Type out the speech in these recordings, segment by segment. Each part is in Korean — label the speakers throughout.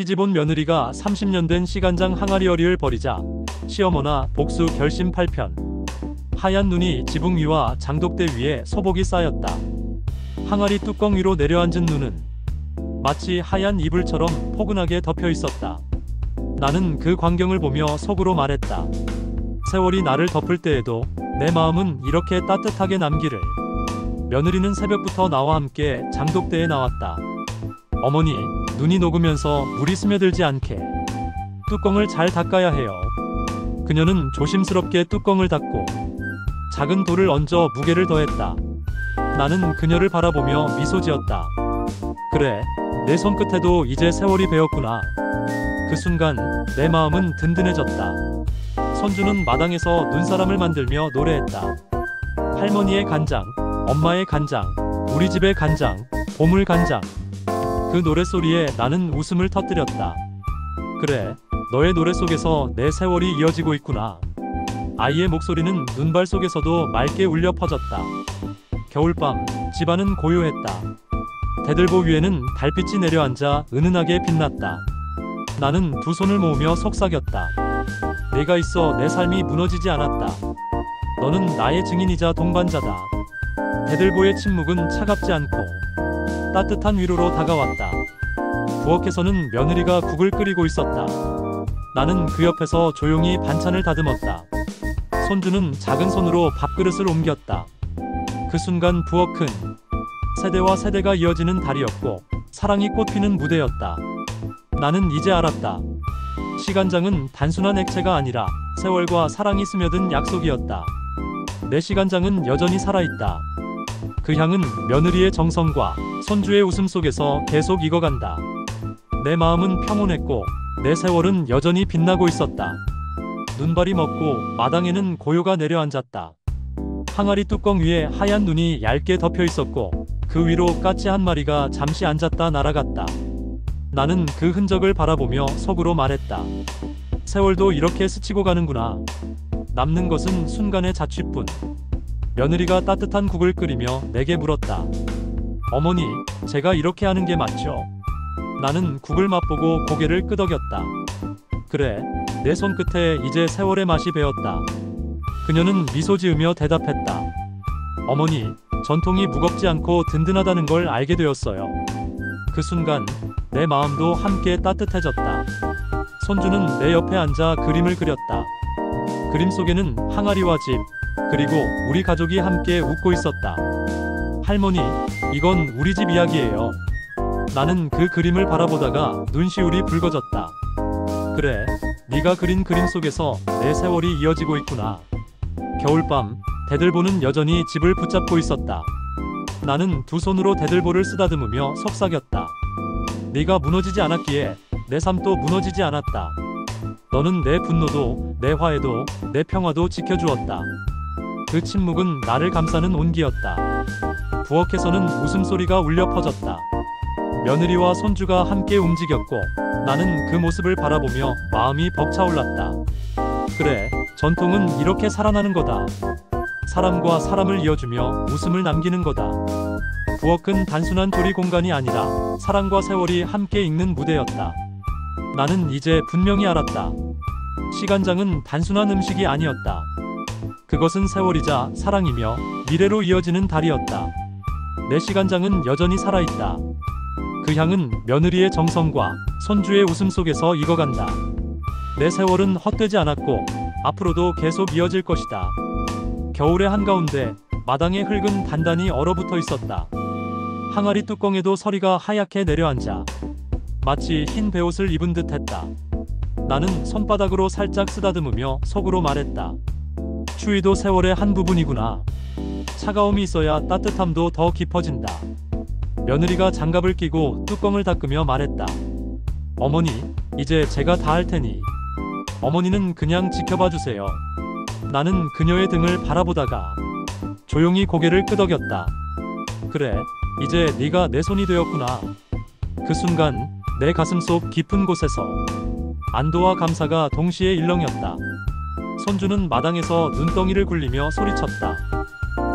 Speaker 1: 시집온 며느리가 30년 된 시간장 항아리어리를 버리자 시어머나 복수 결심 8편. 하얀 눈이 지붕 위와 장독대 위에 소복이 쌓였다. 항아리 뚜껑 위로 내려앉은 눈은 마치 하얀 이불처럼 포근하게 덮여 있었다. 나는 그 광경을 보며 속으로 말했다. 세월이 나를 덮을 때에도 내 마음은 이렇게 따뜻하게 남기를. 며느리는 새벽부터 나와 함께 장독대에 나왔다. 어머니, 눈이 녹으면서 물이 스며들지 않게 뚜껑을 잘 닦아야 해요. 그녀는 조심스럽게 뚜껑을 닫고 작은 돌을 얹어 무게를 더했다. 나는 그녀를 바라보며 미소 지었다. 그래, 내 손끝에도 이제 세월이 배었구나. 그 순간 내 마음은 든든해졌다. 손주는 마당에서 눈사람을 만들며 노래했다. 할머니의 간장, 엄마의 간장, 우리 집의 간장, 보물 간장. 그 노랫소리에 나는 웃음을 터뜨렸다. 그래, 너의 노래 속에서 내 세월이 이어지고 있구나. 아이의 목소리는 눈발 속에서도 맑게 울려 퍼졌다. 겨울밤, 집안은 고요했다. 대들보 위에는 달빛이 내려앉아 은은하게 빛났다. 나는 두 손을 모으며 속삭였다. 내가 있어 내 삶이 무너지지 않았다. 너는 나의 증인이자 동반자다. 대들보의 침묵은 차갑지 않고 따뜻한 위로로 다가왔다. 부엌에서는 며느리가 국을 끓이고 있었다. 나는 그 옆에서 조용히 반찬을 다듬었다. 손주는 작은 손으로 밥그릇을 옮겼다. 그 순간 부엌은 세대와 세대가 이어지는 달이었고 사랑이 꽃피는 무대였다. 나는 이제 알았다. 시간장은 단순한 액체가 아니라 세월과 사랑이 스며든 약속이었다. 내 시간장은 여전히 살아있다. 그 향은 며느리의 정성과 손주의 웃음 속에서 계속 익어간다. 내 마음은 평온했고 내 세월은 여전히 빛나고 있었다. 눈발이 먹고 마당에는 고요가 내려앉았다. 항아리 뚜껑 위에 하얀 눈이 얇게 덮여 있었고 그 위로 까치 한 마리가 잠시 앉았다 날아갔다. 나는 그 흔적을 바라보며 속으로 말했다. 세월도 이렇게 스치고 가는구나. 남는 것은 순간의 자취뿐. 며느리가 따뜻한 국을 끓이며 내게 물었다. 어머니, 제가 이렇게 하는 게 맞죠? 나는 국을 맛보고 고개를 끄덕였다. 그래, 내 손끝에 이제 세월의 맛이 배었다. 그녀는 미소 지으며 대답했다. 어머니, 전통이 무겁지 않고 든든하다는 걸 알게 되었어요. 그 순간 내 마음도 함께 따뜻해졌다. 손주는 내 옆에 앉아 그림을 그렸다. 그림 속에는 항아리와 집, 그리고 우리 가족이 함께 웃고 있었다. 할머니, 이건 우리 집 이야기예요. 나는 그 그림을 바라보다가 눈시울이 붉어졌다. 그래, 네가 그린 그림 속에서 내 세월이 이어지고 있구나. 겨울밤, 대들보는 여전히 집을 붙잡고 있었다. 나는 두 손으로 대들보를 쓰다듬으며 속삭였다. 네가 무너지지 않았기에 내 삶도 무너지지 않았다. 너는 내 분노도, 내 화해도, 내 평화도 지켜주었다. 그 침묵은 나를 감싸는 온기였다. 부엌에서는 웃음소리가 울려 퍼졌다. 며느리와 손주가 함께 움직였고 나는 그 모습을 바라보며 마음이 벅차올랐다. 그래, 전통은 이렇게 살아나는 거다. 사람과 사람을 이어주며 웃음을 남기는 거다. 부엌은 단순한 조리 공간이 아니라 사랑과 세월이 함께 읽는 무대였다. 나는 이제 분명히 알았다. 시간장은 단순한 음식이 아니었다. 그것은 세월이자 사랑이며 미래로 이어지는 달이었다. 내 시간장은 여전히 살아있다. 그 향은 며느리의 정성과 손주의 웃음 속에서 익어간다. 내 세월은 헛되지 않았고 앞으로도 계속 이어질 것이다. 겨울의 한가운데 마당의 흙은 단단히 얼어붙어 있었다. 항아리 뚜껑에도 서리가 하얗게 내려앉아 마치 흰 베옷을 입은 듯 했다. 나는 손바닥으로 살짝 쓰다듬으며 속으로 말했다. 추위도 세월의 한 부분이구나. 차가움이 있어야 따뜻함도 더 깊어진다. 며느리가 장갑을 끼고 뚜껑을 닦으며 말했다. 어머니, 이제 제가 다 할 테니 어머니는 그냥 지켜봐 주세요. 나는 그녀의 등을 바라보다가 조용히 고개를 끄덕였다. 그래, 이제 네가 내 손이 되었구나. 그 순간 내 가슴속 깊은 곳에서 안도와 감사가 동시에 일렁였다. 손주는 마당에서 눈덩이를 굴리며 소리쳤다.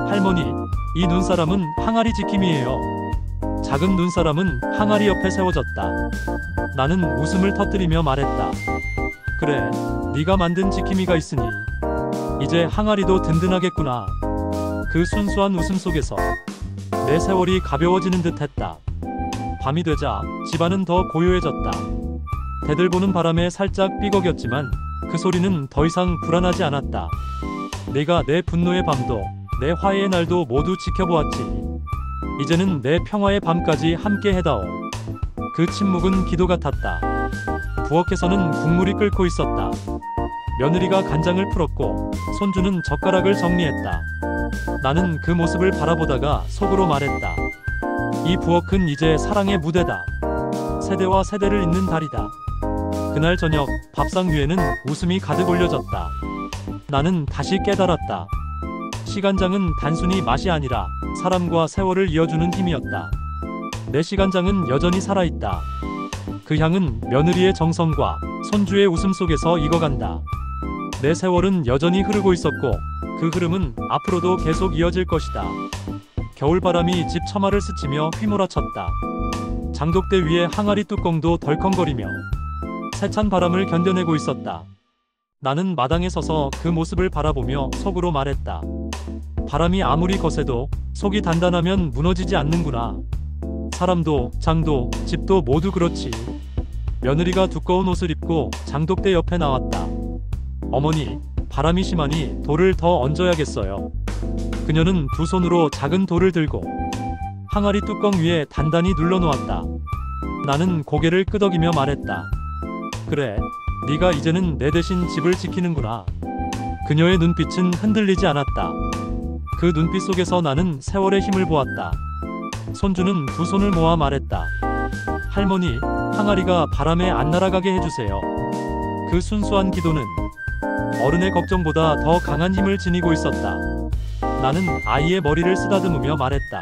Speaker 1: 할머니, 이 눈사람은 항아리 지킴이에요. 작은 눈사람은 항아리 옆에 세워졌다. 나는 웃음을 터뜨리며 말했다. 그래, 네가 만든 지킴이가 있으니 이제 항아리도 든든하겠구나. 그 순수한 웃음 속에서 내 세월이 가벼워지는 듯 했다. 밤이 되자 집안은 더 고요해졌다. 대들보는 바람에 살짝 삐걱였지만 그 소리는 더 이상 불안하지 않았다. 내가 내 분노의 밤도 내 화해의 날도 모두 지켜보았지. 이제는 내 평화의 밤까지 함께 해다오. 그 침묵은 기도 같았다. 부엌에서는 국물이 끓고 있었다. 며느리가 간장을 풀었고 손주는 젓가락을 정리했다. 나는 그 모습을 바라보다가 속으로 말했다. 이 부엌은 이제 사랑의 무대다. 세대와 세대를 잇는 달이다. 그날 저녁 밥상 위에는 웃음이 가득 올려졌다. 나는 다시 깨달았다. 시간장은 단순히 맛이 아니라 사람과 세월을 이어주는 힘이었다. 내 시간장은 여전히 살아있다. 그 향은 며느리의 정성과 손주의 웃음 속에서 익어간다. 내 세월은 여전히 흐르고 있었고 그 흐름은 앞으로도 계속 이어질 것이다. 겨울바람이 집 처마를 스치며 휘몰아쳤다. 장독대 위에 항아리 뚜껑도 덜컹거리며 세찬 바람을 견뎌내고 있었다. 나는 마당에 서서 그 모습을 바라보며 속으로 말했다. 바람이 아무리 거세도 속이 단단하면 무너지지 않는구나. 사람도 장도 집도 모두 그렇지. 며느리가 두꺼운 옷을 입고 장독대 옆에 나왔다. 어머니, 바람이 심하니 돌을 더 얹어야겠어요. 그녀는 두 손으로 작은 돌을 들고 항아리 뚜껑 위에 단단히 눌러놓았다. 나는 고개를 끄덕이며 말했다. 그래, 네가 이제는 내 대신 집을 지키는구나. 그녀의 눈빛은 흔들리지 않았다. 그 눈빛 속에서 나는 세월의 힘을 보았다. 손주는 두 손을 모아 말했다. 할머니, 항아리가 바람에 안 날아가게 해주세요. 그 순수한 기도는 어른의 걱정보다 더 강한 힘을 지니고 있었다. 나는 아이의 머리를 쓰다듬으며 말했다.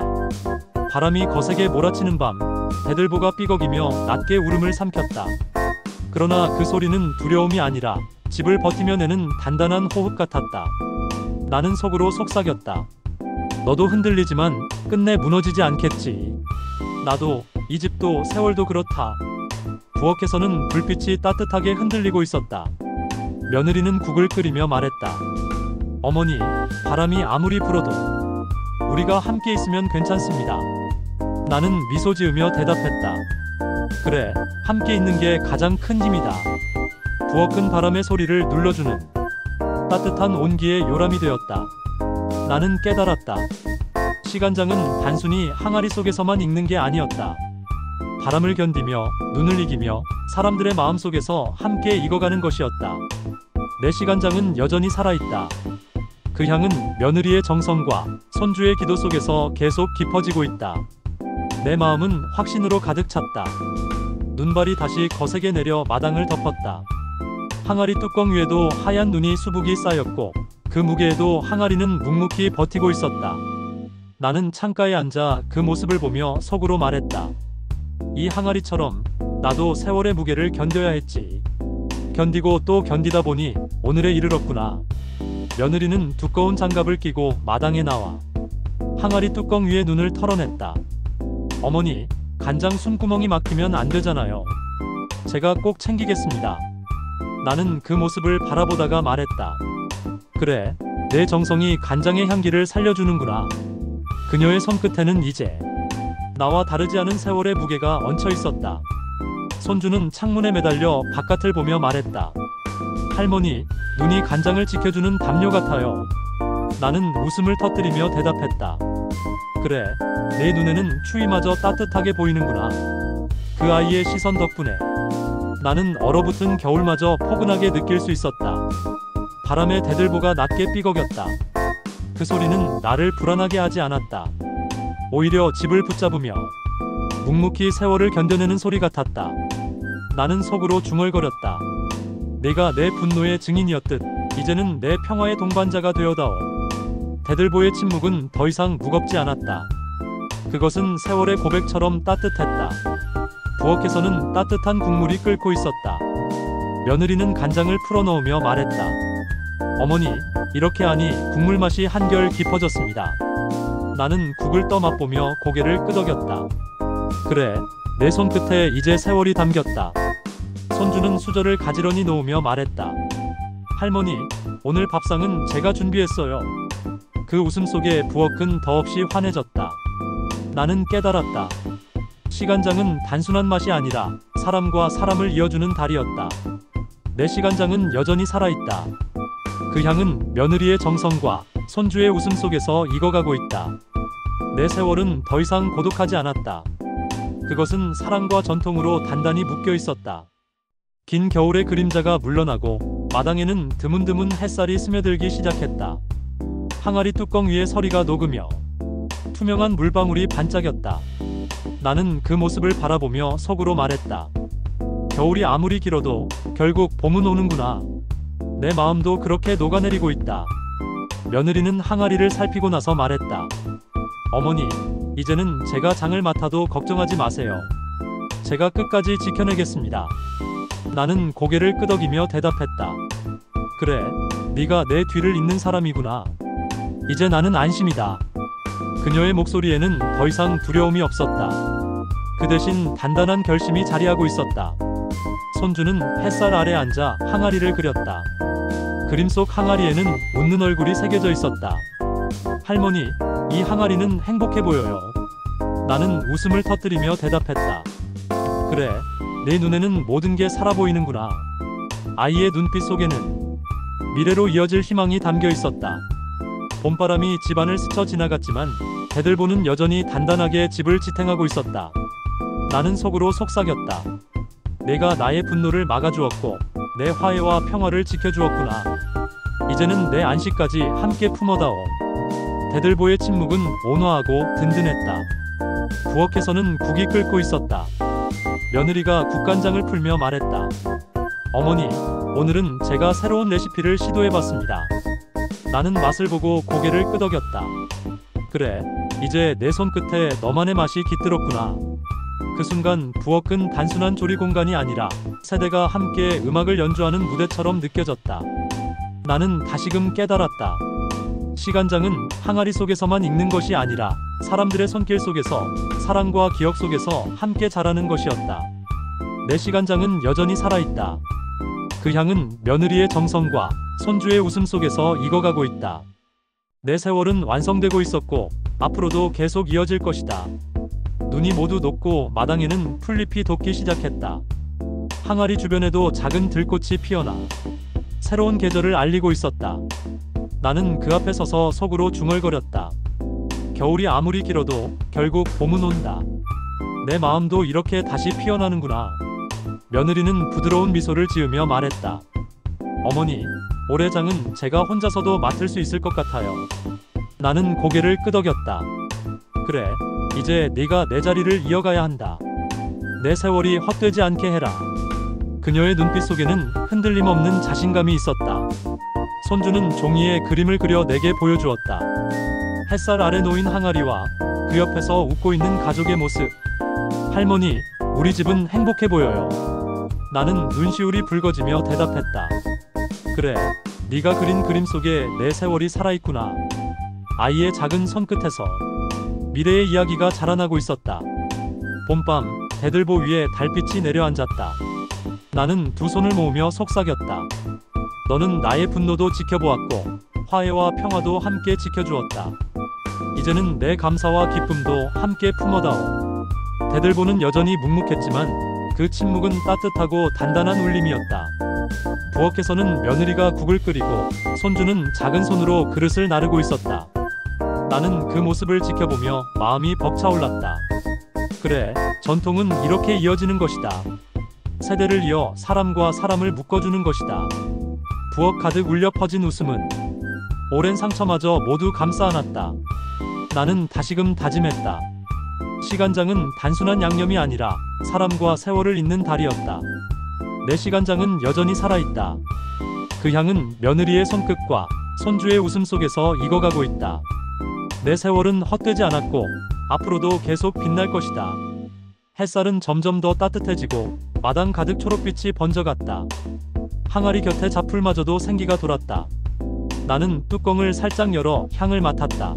Speaker 1: 바람이 거세게 몰아치는 밤, 대들보가 삐걱이며 낮게 울음을 삼켰다. 그러나 그 소리는 두려움이 아니라 집을 버티며 내는 단단한 호흡 같았다. 나는 속으로 속삭였다. 너도 흔들리지만 끝내 무너지지 않겠지. 나도, 이 집도 세월도 그렇다. 부엌에서는 불빛이 따뜻하게 흔들리고 있었다. 며느리는 국을 끓이며 말했다. 어머니, 바람이 아무리 불어도 우리가 함께 있으면 괜찮습니다. 나는 미소 지으며 대답했다. 그래, 함께 있는 게 가장 큰 힘이다. 부엌은 바람의 소리를 눌러주는 따뜻한 온기의 요람이 되었다. 나는 깨달았다. 시간장은 단순히 항아리 속에서만 익는 게 아니었다. 바람을 견디며 눈을 이기며 사람들의 마음속에서 함께 익어가는 것이었다. 내 시간장은 여전히 살아있다. 그 향은 며느리의 정성과 손주의 기도 속에서 계속 깊어지고 있다. 내 마음은 확신으로 가득 찼다. 눈발이 다시 거세게 내려 마당을 덮었다. 항아리 뚜껑 위에도 하얀 눈이 수북이 쌓였고 그 무게에도 항아리는 묵묵히 버티고 있었다. 나는 창가에 앉아 그 모습을 보며 속으로 말했다. 이 항아리처럼 나도 세월의 무게를 견뎌야 했지. 견디고 또 견디다 보니 오늘에 이르렀구나. 며느리는 두꺼운 장갑을 끼고 마당에 나와 항아리 뚜껑 위에 눈을 털어냈다. 어머니, 간장 숨구멍이 막히면 안 되잖아요. 제가 꼭 챙기겠습니다. 나는 그 모습을 바라보다가 말했다. 그래, 내 정성이 간장의 향기를 살려주는구나. 그녀의 손끝에는 이제 나와 다르지 않은 세월의 무게가 얹혀 있었다. 손주는 창문에 매달려 바깥을 보며 말했다. 할머니, 눈이 간장을 지켜주는 담요 같아요. 나는 웃음을 터뜨리며 대답했다. 그래, 내 눈에는 추위마저 따뜻하게 보이는구나. 그 아이의 시선 덕분에 나는 얼어붙은 겨울마저 포근하게 느낄 수 있었다. 바람의 대들보가 낮게 삐걱였다. 그 소리는 나를 불안하게 하지 않았다. 오히려 집을 붙잡으며 묵묵히 세월을 견뎌내는 소리 같았다. 나는 속으로 중얼거렸다. 내가 내 분노의 증인이었듯 이제는 내 평화의 동반자가 되어다오. 대들보의 침묵은 더 이상 무겁지 않았다. 그것은 세월의 고백처럼 따뜻했다. 부엌에서는 따뜻한 국물이 끓고 있었다. 며느리는 간장을 풀어넣으며 말했다. 어머니, 이렇게 하니 국물 맛이 한결 깊어졌습니다. 나는 국을 떠맛보며 고개를 끄덕였다. 그래, 내 손끝에 이제 세월이 담겼다. 손주는 수저를 가지런히 놓으며 말했다. 할머니, 오늘 밥상은 제가 준비했어요. 그 웃음 속에 부엌은 더없이 환해졌다. 나는 깨달았다. 시간장은 단순한 맛이 아니라 사람과 사람을 이어주는 달이었다. 내 시간장은 여전히 살아있다. 그 향은 며느리의 정성과 손주의 웃음 속에서 익어가고 있다. 내 세월은 더 이상 고독하지 않았다. 그것은 사랑과 전통으로 단단히 묶여 있었다. 긴 겨울의 그림자가 물러나고 마당에는 드문드문 햇살이 스며들기 시작했다. 항아리 뚜껑 위에 서리가 녹으며 투명한 물방울이 반짝였다. 나는 그 모습을 바라보며 속으로 말했다. 겨울이 아무리 길어도 결국 봄은 오는구나. 내 마음도 그렇게 녹아내리고 있다. 며느리는 항아리를 살피고 나서 말했다. 어머니, 이제는 제가 장을 맡아도 걱정하지 마세요. 제가 끝까지 지켜내겠습니다. 나는 고개를 끄덕이며 대답했다. 그래, 네가 내 뒤를 잇는 사람이구나. 이제 나는 안심이다. 그녀의 목소리에는 더 이상 두려움이 없었다. 그 대신 단단한 결심이 자리하고 있었다. 손주는 햇살 아래 앉아 항아리를 그렸다. 그림 속 항아리에는 웃는 얼굴이 새겨져 있었다. 할머니, 이 항아리는 행복해 보여요. 나는 웃음을 터뜨리며 대답했다. 그래, 내 눈에는 모든 게 살아 보이는구나. 아이의 눈빛 속에는 미래로 이어질 희망이 담겨 있었다. 봄바람이 집안을 스쳐 지나갔지만 대들보는 여전히 단단하게 집을 지탱하고 있었다. 나는 속으로 속삭였다. 내가 나의 분노를 막아주었고 내 화해와 평화를 지켜주었구나. 이제는 내 안식까지 함께 품어다오. 대들보의 침묵은 온화하고 든든했다. 부엌에서는 국이 끓고 있었다. 며느리가 국간장을 풀며 말했다. 어머니, 오늘은 제가 새로운 레시피를 시도해봤습니다. 나는 맛을 보고 고개를 끄덕였다. 그래, 이제 내 손끝에 너만의 맛이 깃들었구나. 그 순간 부엌은 단순한 조리 공간이 아니라 세대가 함께 음악을 연주하는 무대처럼 느껴졌다. 나는 다시금 깨달았다. 시간장은 항아리 속에서만 익는 것이 아니라 사람들의 손길 속에서, 사랑과 기억 속에서 함께 자라는 것이었다. 내 시간장은 여전히 살아있다. 그 향은 며느리의 정성과 손주의 웃음 속에서 익어가고 있다. 내 세월은 완성되고 있었고 앞으로도 계속 이어질 것이다. 눈이 모두 녹고 마당에는 풀잎이 돋기 시작했다. 항아리 주변에도 작은 들꽃이 피어나 새로운 계절을 알리고 있었다. 나는 그 앞에 서서 속으로 중얼거렸다. 겨울이 아무리 길어도 결국 봄은 온다. 내 마음도 이렇게 다시 피어나는구나. 며느리는 부드러운 미소를 지으며 말했다. 어머니, 올해 장은 제가 혼자서도 맡을 수 있을 것 같아요. 나는 고개를 끄덕였다. 그래, 이제 네가 내 자리를 이어가야 한다. 내 세월이 헛되지 않게 해라. 그녀의 눈빛 속에는 흔들림 없는 자신감이 있었다. 손주는 종이에 그림을 그려 내게 보여주었다. 햇살 아래 놓인 항아리와 그 옆에서 웃고 있는 가족의 모습. 할머니, 우리 집은 행복해 보여요. 나는 눈시울이 붉어지며 대답했다. 그래, 네가 그린 그림 속에 내 세월이 살아있구나. 아이의 작은 손끝에서 미래의 이야기가 자라나고 있었다. 봄밤, 대들보 위에 달빛이 내려앉았다. 나는 두 손을 모으며 속삭였다. 너는 나의 분노도 지켜보았고 화해와 평화도 함께 지켜주었다. 이제는 내 감사와 기쁨도 함께 품어다오. 대들보는 여전히 묵묵했지만 그 침묵은 따뜻하고 단단한 울림이었다. 부엌에서는 며느리가 국을 끓이고 손주는 작은 손으로 그릇을 나르고 있었다. 나는 그 모습을 지켜보며 마음이 벅차올랐다. 그래, 전통은 이렇게 이어지는 것이다. 세대를 이어 사람과 사람을 묶어주는 것이다. 부엌 가득 울려 퍼진 웃음은 오랜 상처마저 모두 감싸 안았다. 나는 다시금 다짐했다. 시간장은 단순한 양념이 아니라 사람과 세월을 잇는 달이었다. 내 시간장은 여전히 살아있다. 그 향은 며느리의 손끝과 손주의 웃음 속에서 익어가고 있다. 내 세월은 헛되지 않았고 앞으로도 계속 빛날 것이다. 햇살은 점점 더 따뜻해지고 마당 가득 초록빛이 번져갔다. 항아리 곁에 자풀마저도 생기가 돌았다. 나는 뚜껑을 살짝 열어 향을 맡았다.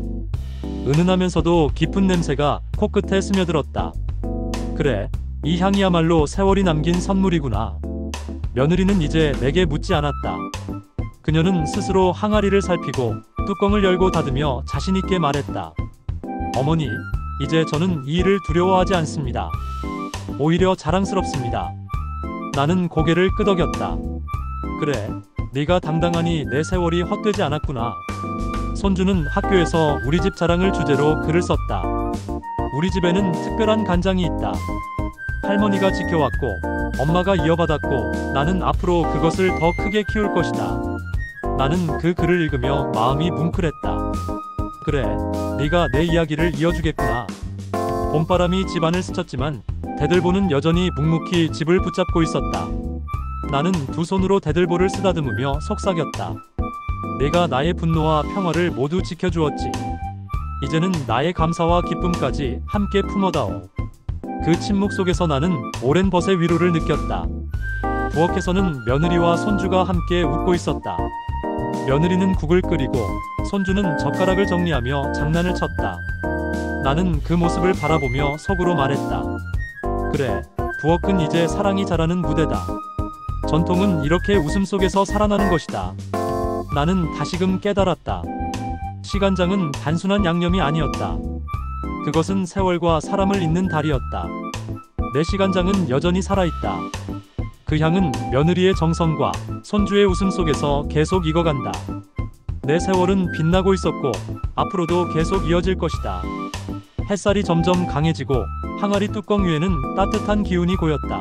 Speaker 1: 은은하면서도 깊은 냄새가 코끝에 스며들었다. 그래, 이 향이야말로 세월이 남긴 선물이구나. 며느리는 이제 내게 묻지 않았다. 그녀는 스스로 항아리를 살피고 뚜껑을 열고 닫으며 자신있게 말했다. 어머니, 이제 저는 이 일을 두려워하지 않습니다. 오히려 자랑스럽습니다. 나는 고개를 끄덕였다. 그래, 네가 당당하니 내 세월이 헛되지 않았구나. 손주는 학교에서 우리 집 자랑을 주제로 글을 썼다. 우리 집에는 특별한 간장이 있다. 할머니가 지켜왔고 엄마가 이어받았고 나는 앞으로 그것을 더 크게 키울 것이다. 나는 그 글을 읽으며 마음이 뭉클했다. 그래, 네가 내 이야기를 이어주겠구나. 봄바람이 집안을 스쳤지만 대들보는 여전히 묵묵히 집을 붙잡고 있었다. 나는 두 손으로 대들보를 쓰다듬으며 속삭였다. 내가 나의 분노와 평화를 모두 지켜주었지. 이제는 나의 감사와 기쁨까지 함께 품어다오. 그 침묵 속에서 나는 오랜 벗의 위로를 느꼈다. 부엌에서는 며느리와 손주가 함께 웃고 있었다. 며느리는 국을 끓이고 손주는 젓가락을 정리하며 장난을 쳤다. 나는 그 모습을 바라보며 속으로 말했다. 그래, 부엌은 이제 사랑이 자라는 무대다. 전통은 이렇게 웃음 속에서 살아나는 것이다. 나는 다시금 깨달았다. 시간장은 단순한 양념이 아니었다. 그것은 세월과 사람을 잇는 달이었다. 내 시간장은 여전히 살아있다. 그 향은 며느리의 정성과 손주의 웃음 속에서 계속 익어간다. 내 세월은 빛나고 있었고 앞으로도 계속 이어질 것이다. 햇살이 점점 강해지고 항아리 뚜껑 위에는 따뜻한 기운이 고였다.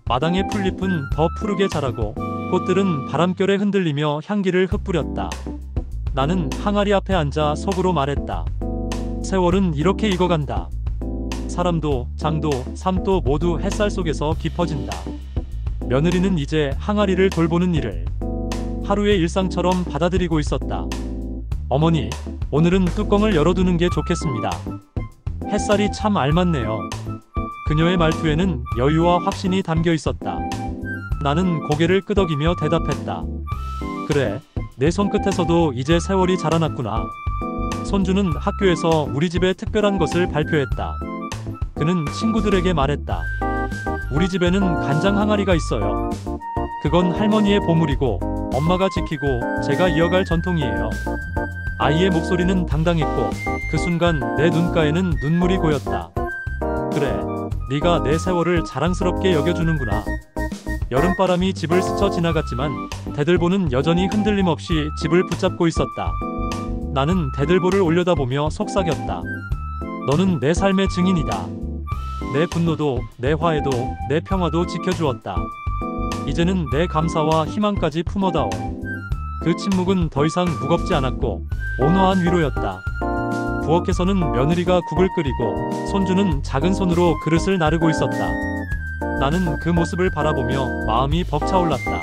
Speaker 1: 마당의 풀잎은 더 푸르게 자라고 꽃들은 바람결에 흔들리며 향기를 흩뿌렸다. 나는 항아리 앞에 앉아 속으로 말했다. 세월은 이렇게 익어간다. 사람도 장도 삶도 모두 햇살 속에서 깊어진다. 며느리는 이제 항아리를 돌보는 일을 하루의 일상처럼 받아들이고 있었다. 어머니, 오늘은 뚜껑을 열어두는 게 좋겠습니다. 햇살이 참 알맞네요. 그녀의 말투에는 여유와 확신이 담겨 있었다. 나는 고개를 끄덕이며 대답했다. 그래, 내 손끝에서도 이제 세월이 자라났구나. 손주는 학교에서 우리 집의 특별한 것을 발표했다. 그는 친구들에게 말했다. 우리 집에는 간장 항아리가 있어요. 그건 할머니의 보물이고 엄마가 지키고 제가 이어갈 전통이에요. 아이의 목소리는 당당했고 그 순간 내 눈가에는 눈물이 고였다. 그래, 네가 내 세월을 자랑스럽게 여겨주는구나. 여름바람이 집을 스쳐 지나갔지만 대들보는 여전히 흔들림 없이 집을 붙잡고 있었다. 나는 대들보를 올려다보며 속삭였다. 너는 내 삶의 증인이다. 내 분노도, 내 화해도, 내 평화도 지켜주었다. 이제는 내 감사와 희망까지 품어다오. 그 침묵은 더 이상 무겁지 않았고 온화한 위로였다. 부엌에서는 며느리가 국을 끓이고 손주는 작은 손으로 그릇을 나르고 있었다. 나는 그 모습을 바라보며 마음이 벅차올랐다.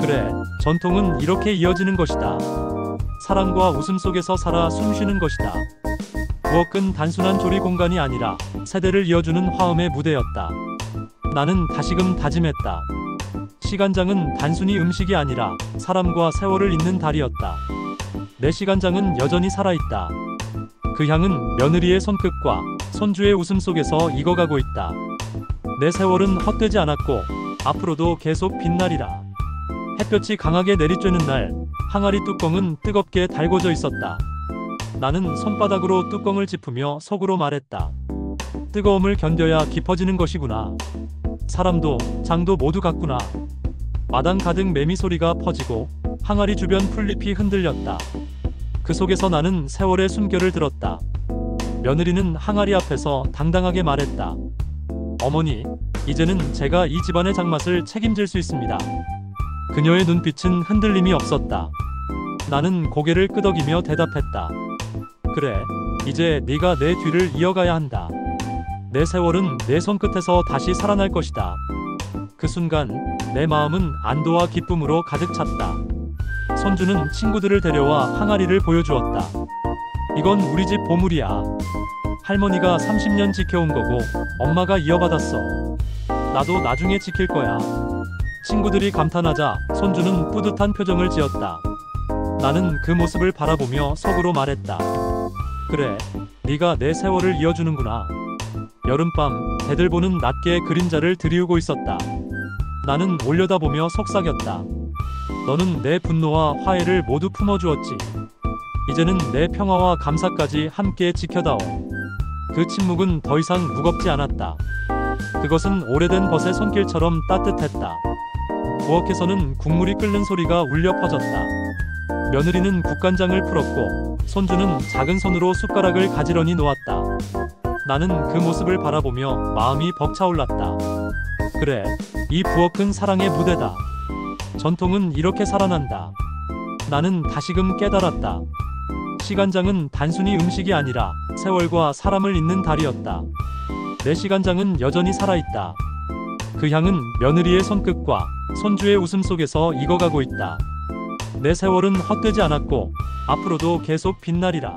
Speaker 1: 그래, 전통은 이렇게 이어지는 것이다. 사랑과 웃음 속에서 살아 숨쉬는 것이다. 부엌은 단순한 조리 공간이 아니라 세대를 이어주는 화음의 무대였다. 나는 다시금 다짐했다. 시간장은 단순히 음식이 아니라 사람과 세월을 잇는 달이었다. 내 시간장은 여전히 살아있다. 그 향은 며느리의 손끝과 손주의 웃음 속에서 익어가고 있다. 내 세월은 헛되지 않았고 앞으로도 계속 빛나리라. 햇볕이 강하게 내리쬐는 날 항아리 뚜껑은 뜨겁게 달궈져 있었다. 나는 손바닥으로 뚜껑을 짚으며 속으로 말했다. 뜨거움을 견뎌야 깊어지는 것이구나. 사람도 장도 모두 같구나. 마당 가득 매미 소리가 퍼지고 항아리 주변 풀잎이 흔들렸다. 그 속에서 나는 세월의 숨결을 들었다. 며느리는 항아리 앞에서 당당하게 말했다. 어머니, 이제는 제가 이 집안의 장맛을 책임질 수 있습니다. 그녀의 눈빛은 흔들림이 없었다. 나는 고개를 끄덕이며 대답했다. 그래, 이제 네가 내 뒤를 이어가야 한다. 내 세월은 내 손끝에서 다시 살아날 것이다. 그 순간 내 마음은 안도와 기쁨으로 가득 찼다. 손주는 친구들을 데려와 항아리를 보여주었다. 이건 우리 집 보물이야. 할머니가 30년 지켜온 거고 엄마가 이어받았어. 나도 나중에 지킬 거야. 친구들이 감탄하자 손주는 뿌듯한 표정을 지었다. 나는 그 모습을 바라보며 속으로 말했다. 그래, 네가 내 세월을 이어주는구나. 여름밤 대들보는 낮게 그림자를 드리우고 있었다. 나는 올려다보며 속삭였다. 너는 내 분노와 화해를 모두 품어주었지. 이제는 내 평화와 감사까지 함께 지켜다오. 그 침묵은 더 이상 무겁지 않았다. 그것은 오래된 벗의 손길처럼 따뜻했다. 부엌에서는 국물이 끓는 소리가 울려 퍼졌다. 며느리는 국간장을 풀었고 손주는 작은 손으로 숟가락을 가지런히 놓았다. 나는 그 모습을 바라보며 마음이 벅차올랐다. 그래, 이 부엌은 사랑의 무대다. 전통은 이렇게 살아난다. 나는 다시금 깨달았다. 시간장은 단순히 음식이 아니라 세월과 사람을 잇는 달이었다. 내 시간장은 여전히 살아있다. 그 향은 며느리의 손끝과 손주의 웃음 속에서 익어가고 있다. 내 세월은 헛되지 않았고 앞으로도 계속 빛나리라.